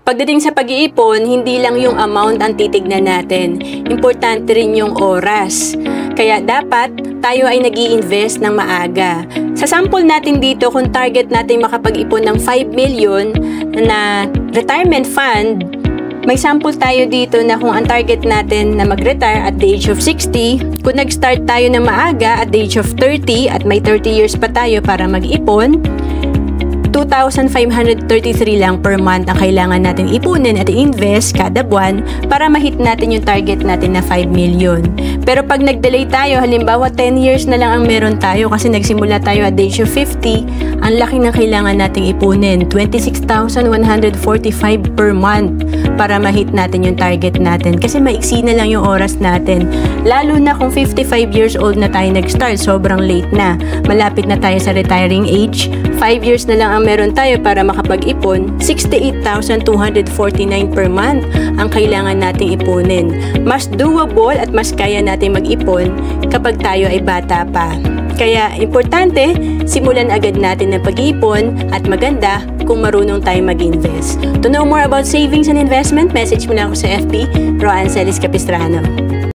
Pagdating sa pag-iipon, hindi lang yung amount ang titignan natin. Importante rin yung oras. Kaya dapat tayo ay nag-i-invest ng maaga. Sa sample natin dito, kung target natin makapag-ipon ng 5 million na retirement fund, may sample tayo dito na kung ang target natin na mag-retire at the age of 60, kung nag-start tayo na maaga at the age of 30 at may 30 years pa tayo para mag-ipon, 2,533 lang per month ang kailangan natin ipunin at i-invest kada buwan para ma-hit natin yung target natin na 5 million. Pero pag nag-delay tayo, halimbawa 10 years na lang ang meron tayo kasi nagsimula tayo at the age of 50, ang laki na kailangan nating ipunin, 26,145 per month para ma-hit natin yung target natin kasi maiksi na lang yung oras natin. Lalo na kung 55 years old na tayo nag-start, sobrang late na. Malapit na tayo sa retiring age, 5 years na lang ang meron tayo para makapag-ipon, 68,249 per month ang kailangan nating ipunin. Mas doable at mas kaya natin mag-ipon kapag tayo ay bata pa. Kaya importante, simulan agad natin ng pag-iipon at maganda kung marunong tayo mag-invest. To know more about savings and investment, message mo lang ako sa FB, Roanne Celis Capistrano.